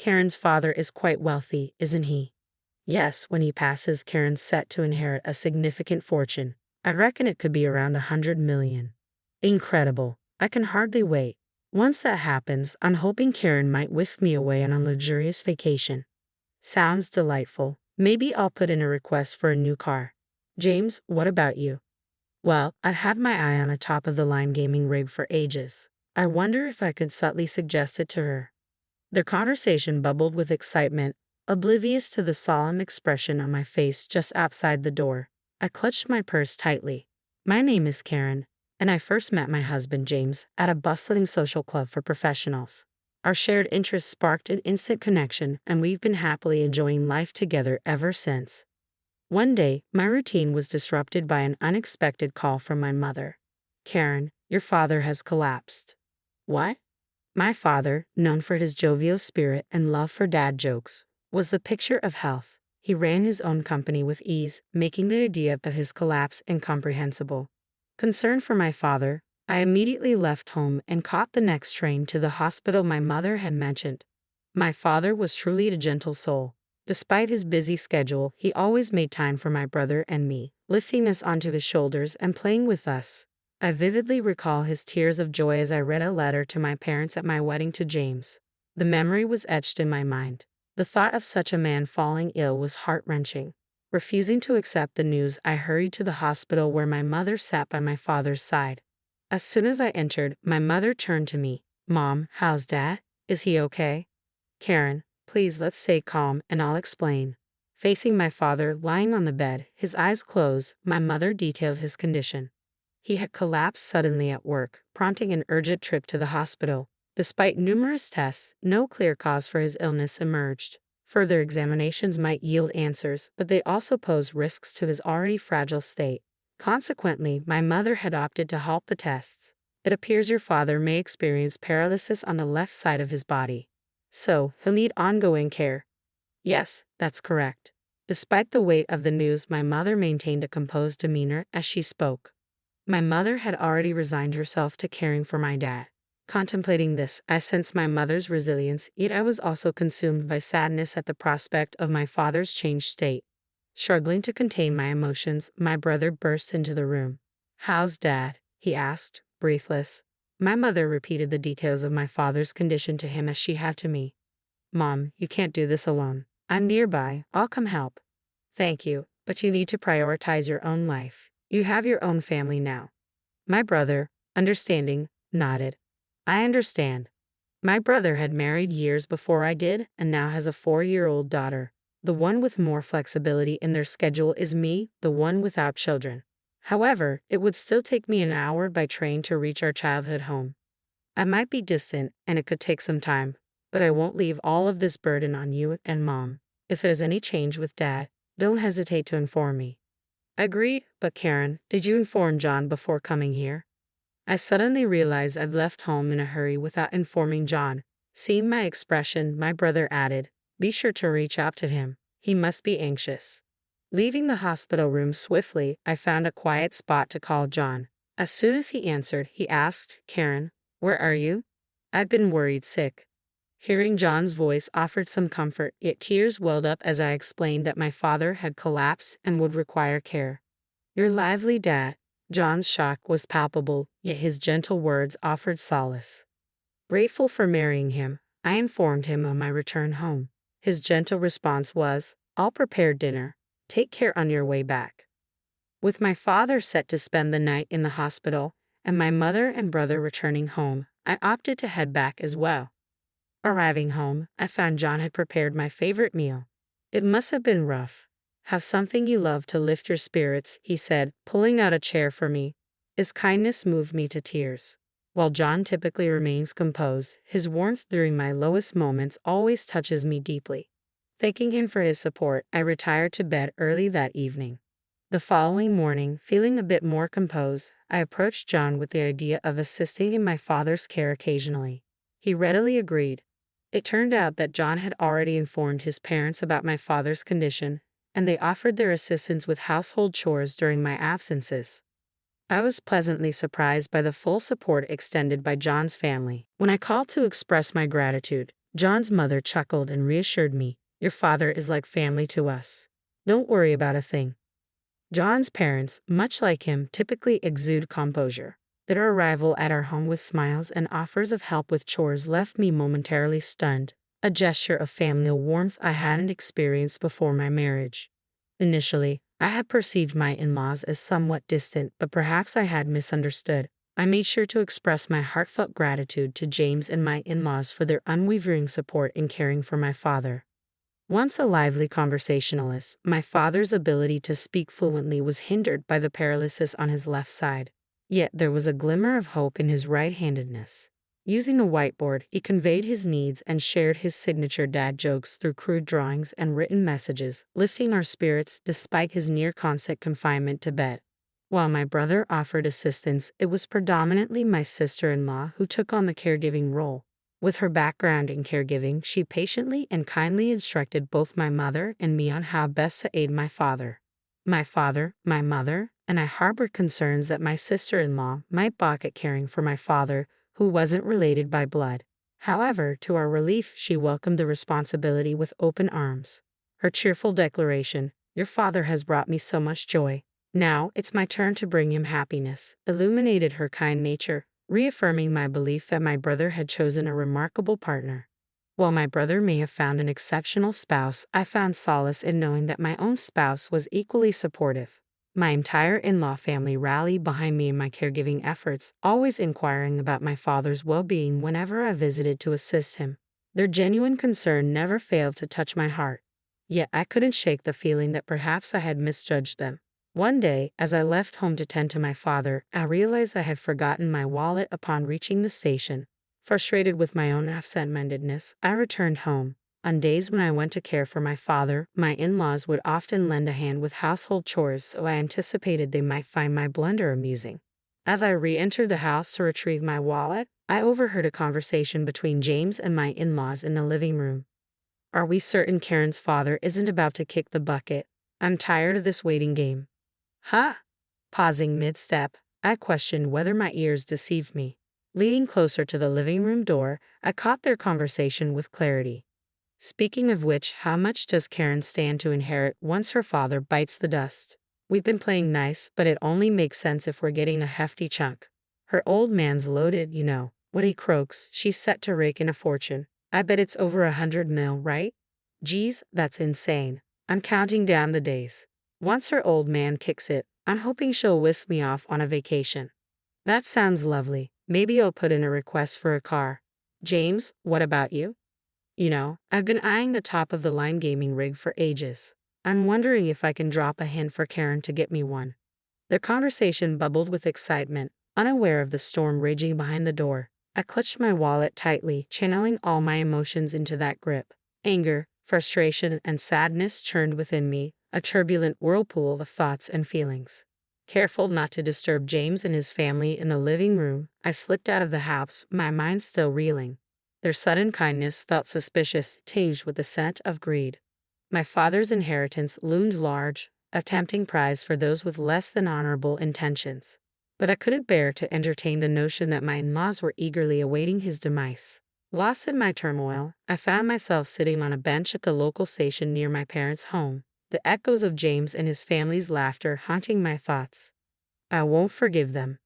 Karen's father is quite wealthy, isn't he? Yes, when he passes, Karen's set to inherit a significant fortune. I reckon it could be around 100 million. Incredible. I can hardly wait. Once that happens, I'm hoping Karen might whisk me away on a luxurious vacation. Sounds delightful. Maybe I'll put in a request for a new car. James, what about you? Well, I've had my eye on a top-of-the-line gaming rig for ages. I wonder if I could subtly suggest it to her. Their conversation bubbled with excitement, oblivious to the solemn expression on my face just outside the door. I clutched my purse tightly. My name is Karen, and I first met my husband James at a bustling social club for professionals. Our shared interests sparked an instant connection, and we've been happily enjoying life together ever since. One day, my routine was disrupted by an unexpected call from my mother. Karen, your father has collapsed. What? My father, known for his jovial spirit and love for dad jokes, was the picture of health. He ran his own company with ease, making the idea of his collapse incomprehensible. Concerned for my father, I immediately left home and caught the next train to the hospital my mother had mentioned. My father was truly a gentle soul. Despite his busy schedule, he always made time for my brother and me, lifting us onto his shoulders and playing with us. I vividly recall his tears of joy as I read a letter to my parents at my wedding to James. The memory was etched in my mind. The thought of such a man falling ill was heart-wrenching. Refusing to accept the news, I hurried to the hospital where my mother sat by my father's side. As soon as I entered, my mother turned to me. Mom, how's Dad? Is he okay? Karen, please let's stay calm and I'll explain. Facing my father lying on the bed, his eyes closed, my mother detailed his condition. He had collapsed suddenly at work, prompting an urgent trip to the hospital. Despite numerous tests, no clear cause for his illness emerged. Further examinations might yield answers, but they also posed risks to his already fragile state. Consequently, my mother had opted to halt the tests. It appears your father may experience paralysis on the left side of his body. So, he'll need ongoing care. Yes, that's correct. Despite the weight of the news, my mother maintained a composed demeanor as she spoke. My mother had already resigned herself to caring for my dad. Contemplating this, I sensed my mother's resilience, yet I was also consumed by sadness at the prospect of my father's changed state. Struggling to contain my emotions, my brother burst into the room. How's Dad? He asked, breathless. My mother repeated the details of my father's condition to him as she had to me. Mom, you can't do this alone. I'm nearby. I'll come help. Thank you, but you need to prioritize your own life. You have your own family now. My brother, understanding, nodded. I understand. My brother had married years before I did and now has a 4-year-old daughter. The one with more flexibility in their schedule is me, the one without children. However, it would still take me an hour by train to reach our childhood home. I might be distant and it could take some time, but I won't leave all of this burden on you and Mom. If there's any change with Dad, don't hesitate to inform me. Agreed, but Karen, did you inform John before coming here? I suddenly realized I'd left home in a hurry without informing John. Seeing my expression, my brother added, be sure to reach out to him. He must be anxious. Leaving the hospital room swiftly, I found a quiet spot to call John. As soon as he answered, he asked, Karen, where are you? I'd been worried sick. Hearing John's voice offered some comfort, yet tears welled up as I explained that my father had collapsed and would require care. Your lively dad. John's shock was palpable, yet his gentle words offered solace. Grateful for marrying him, I informed him on my return home. His gentle response was, I'll prepare dinner. Take care on your way back. With my father set to spend the night in the hospital, and my mother and brother returning home, I opted to head back as well. Arriving home, I found John had prepared my favorite meal. It must have been rough. Have something you love to lift your spirits, he said, pulling out a chair for me. His kindness moved me to tears. While John typically remains composed, his warmth during my lowest moments always touches me deeply. Thanking him for his support, I retired to bed early that evening. The following morning, feeling a bit more composed, I approached John with the idea of assisting in my father's care occasionally. He readily agreed. It turned out that John had already informed his parents about my father's condition, and they offered their assistance with household chores during my absences. I was pleasantly surprised by the full support extended by John's family. When I called to express my gratitude, John's mother chuckled and reassured me. Your father is like family to us. Don't worry about a thing. John's parents, much like him, typically exude composure. Their arrival at our home with smiles and offers of help with chores left me momentarily stunned, a gesture of familial warmth I hadn't experienced before my marriage. Initially, I had perceived my in-laws as somewhat distant, but perhaps I had misunderstood. I made sure to express my heartfelt gratitude to James and my in-laws for their unwavering support in caring for my father. Once a lively conversationalist, my father's ability to speak fluently was hindered by the paralysis on his left side. Yet there was a glimmer of hope in his right-handedness. Using a whiteboard, he conveyed his needs and shared his signature dad jokes through crude drawings and written messages, lifting our spirits despite his near-constant confinement to bed. While my brother offered assistance, it was predominantly my sister-in-law who took on the caregiving role. With her background in caregiving, she patiently and kindly instructed both my mother and me on how best to aid my father. My mother, and I harbored concerns that my sister-in-law might balk at caring for my father, who wasn't related by blood. However, to our relief, she welcomed the responsibility with open arms. Her cheerful declaration, "Your father has brought me so much joy. Now it's my turn to bring him happiness," illuminated her kind nature, reaffirming my belief that my brother had chosen a remarkable partner. While my brother may have found an exceptional spouse, I found solace in knowing that my own spouse was equally supportive. My entire in-law family rallied behind me in my caregiving efforts, always inquiring about my father's well-being whenever I visited to assist him. Their genuine concern never failed to touch my heart. Yet I couldn't shake the feeling that perhaps I had misjudged them. One day, as I left home to tend to my father, I realized I had forgotten my wallet upon reaching the station. Frustrated with my own absent-mindedness, I returned home. On days when I went to care for my father, my in-laws would often lend a hand with household chores, so I anticipated they might find my blunder amusing. As I re-entered the house to retrieve my wallet, I overheard a conversation between James and my in-laws in the living room. "Are we certain Karen's father isn't about to kick the bucket? I'm tired of this waiting game." "Huh?" Pausing mid-step, I questioned whether my ears deceived me. Leaning closer to the living room door, I caught their conversation with clarity. "Speaking of which, how much does Karen stand to inherit once her father bites the dust? We've been playing nice, but it only makes sense if we're getting a hefty chunk. Her old man's loaded, you know. What he croaks, she's set to rake in a fortune. I bet it's over 100 mil, right? Geez, that's insane. I'm counting down the days. Once her old man kicks it, I'm hoping she'll whisk me off on a vacation." "That sounds lovely. Maybe I'll put in a request for a car." "James, what about you?" I've been eyeing the top-of-the-line gaming rig for ages. I'm wondering if I can drop a hint for Karen to get me one." Their conversation bubbled with excitement, unaware of the storm raging behind the door. I clutched my wallet tightly, channeling all my emotions into that grip. Anger, frustration, and sadness churned within me, a turbulent whirlpool of thoughts and feelings. Careful not to disturb James and his family in the living room, I slipped out of the house, my mind still reeling. Their sudden kindness felt suspicious, tinged with the scent of greed. My father's inheritance loomed large, a tempting prize for those with less than honorable intentions. But I couldn't bear to entertain the notion that my in-laws were eagerly awaiting his demise. Lost in my turmoil, I found myself sitting on a bench at the local station near my parents' home, the echoes of James and his family's laughter haunting my thoughts. "I won't forgive them.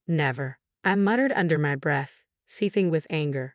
Never," I muttered under my breath, seething with anger.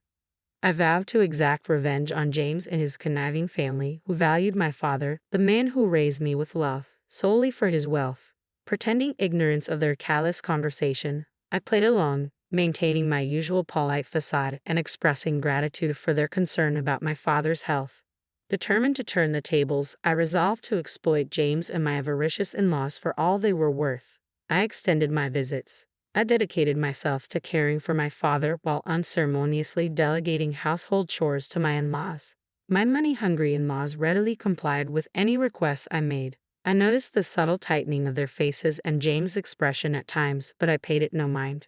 I vowed to exact revenge on James and his conniving family who valued my father, the man who raised me with love, solely for his wealth. Pretending ignorance of their callous conversation, I played along, maintaining my usual polite facade and expressing gratitude for their concern about my father's health. Determined to turn the tables, I resolved to exploit James and my avaricious in-laws for all they were worth. I extended my visits. I dedicated myself to caring for my father while unceremoniously delegating household chores to my in-laws. My money-hungry in-laws readily complied with any requests I made. I noticed the subtle tightening of their faces and James' expression at times, but I paid it no mind.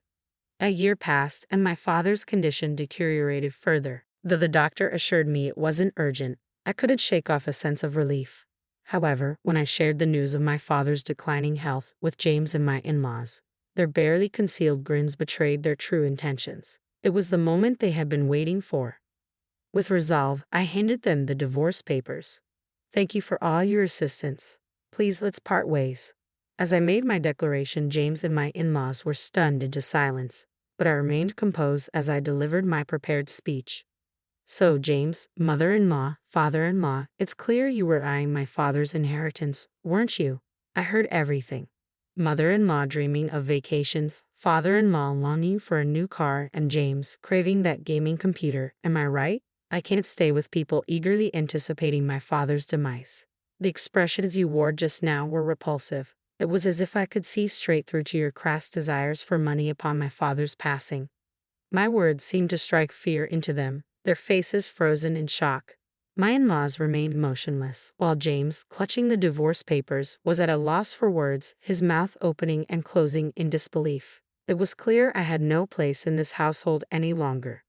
A year passed, and my father's condition deteriorated further. Though the doctor assured me it wasn't urgent, I couldn't shake off a sense of relief. However, when I shared the news of my father's declining health with James and my in-laws, their barely concealed grins betrayed their true intentions. It was the moment they had been waiting for. With resolve, I handed them the divorce papers. Thank you for all your assistance. Please let's part ways. As I made my declaration, James and my in-laws were stunned into silence, but I remained composed as I delivered my prepared speech. So, James, mother-in-law, father-in-law, it's clear you were eyeing my father's inheritance, weren't you? I heard everything. Mother-in-law dreaming of vacations, father-in-law longing for a new car, and James craving that gaming computer. Am I right? I can't stay with people eagerly anticipating my father's demise. The expressions you wore just now were repulsive. It was as if I could see straight through to your crass desires for money upon my father's passing. My words seemed to strike fear into them, their faces frozen in shock. My in-laws remained motionless, while James, clutching the divorce papers, was at a loss for words, his mouth opening and closing in disbelief. It was clear I had no place in this household any longer.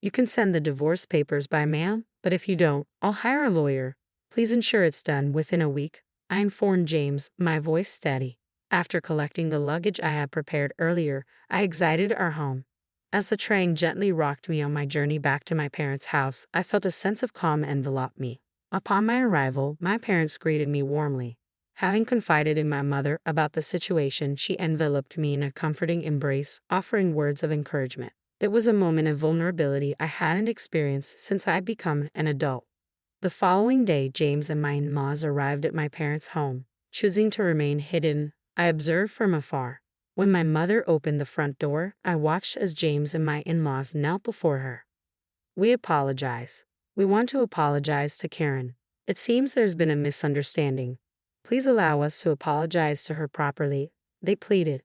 You can send the divorce papers by mail, but if you don't, I'll hire a lawyer. Please ensure it's done within a week, I informed James, my voice steady. After collecting the luggage I had prepared earlier, I exited our home. As the train gently rocked me on my journey back to my parents' house, I felt a sense of calm envelop me. Upon my arrival, my parents greeted me warmly. Having confided in my mother about the situation, she enveloped me in a comforting embrace, offering words of encouragement. It was a moment of vulnerability I hadn't experienced since I'd become an adult. The following day, James and my in-laws arrived at my parents' home. Choosing to remain hidden, I observed from afar. When my mother opened the front door, I watched as James and my in-laws knelt before her. We apologize. We want to apologize to Karen. It seems there's been a misunderstanding. Please allow us to apologize to her properly, they pleaded.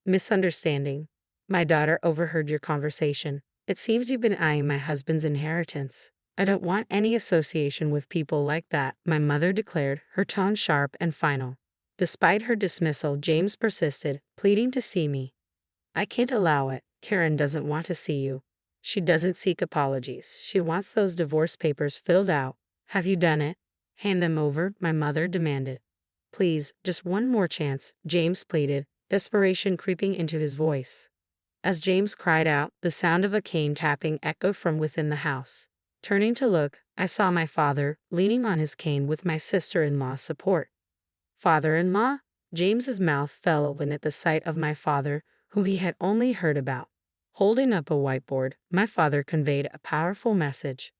Misunderstanding. My daughter overheard your conversation. It seems you've been eyeing my husband's inheritance. I don't want any association with people like that, my mother declared, her tone sharp and final. Despite her dismissal, James persisted, pleading to see me. I can't allow it. Karen doesn't want to see you. She doesn't seek apologies. She wants those divorce papers filled out. Have you done it? Hand them over, my mother demanded. Please, just one more chance, James pleaded, desperation creeping into his voice. As James cried out, the sound of a cane tapping echoed from within the house. Turning to look, I saw my father, leaning on his cane with my sister-in-law's support. Father-in-law? James's mouth fell open at the sight of my father, whom he had only heard about. Holding up a whiteboard, my father conveyed a powerful message.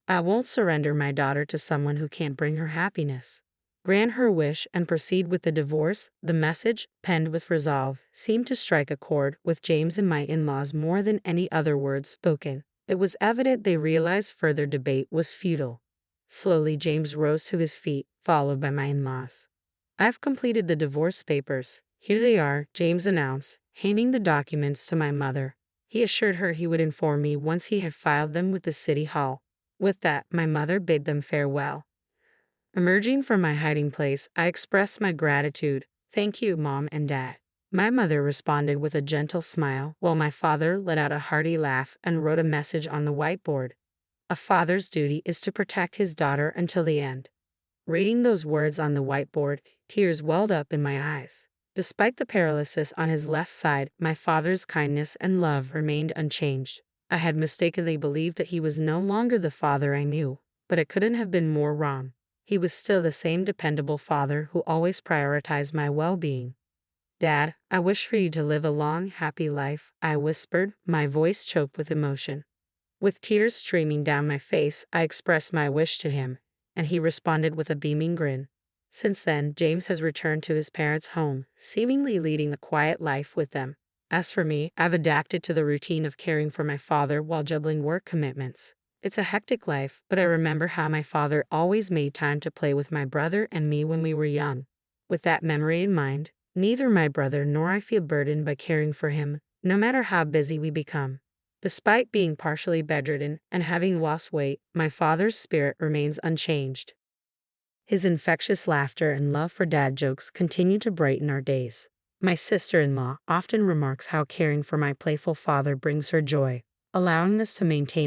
I won't surrender my daughter to someone who can't bring her happiness. Grant her wish and proceed with the divorce. The message, penned with resolve, seemed to strike a chord with James and my in-laws more than any other words spoken. It was evident they realized further debate was futile. Slowly, James rose to his feet, followed by my in-laws. I've completed the divorce papers. Here they are, James announced, handing the documents to my mother. He assured her he would inform me once he had filed them with the city hall. With that, my mother bid them farewell. Emerging from my hiding place, I expressed my gratitude. Thank you, Mom and Dad. My mother responded with a gentle smile, while my father let out a hearty laugh and wrote a message on the whiteboard. A father's duty is to protect his daughter until the end. Reading those words on the whiteboard, tears welled up in my eyes. Despite the paralysis on his left side, my father's kindness and love remained unchanged. I had mistakenly believed that he was no longer the father I knew, but it couldn't have been more wrong. He was still the same dependable father who always prioritized my well-being. Dad, I wish for you to live a long, happy life, I whispered, my voice choked with emotion. With tears streaming down my face, I expressed my wish to him, and he responded with a beaming grin. Since then, James has returned to his parents' home, seemingly leading a quiet life with them. As for me, I've adapted to the routine of caring for my father while juggling work commitments. It's a hectic life, but I remember how my father always made time to play with my brother and me when we were young. With that memory in mind, neither my brother nor I feel burdened by caring for him, no matter how busy we become. Despite being partially bedridden and having lost weight, my father's spirit remains unchanged. His infectious laughter and love for dad jokes continue to brighten our days. My sister-in-law often remarks how caring for my playful father brings her joy, allowing us to maintain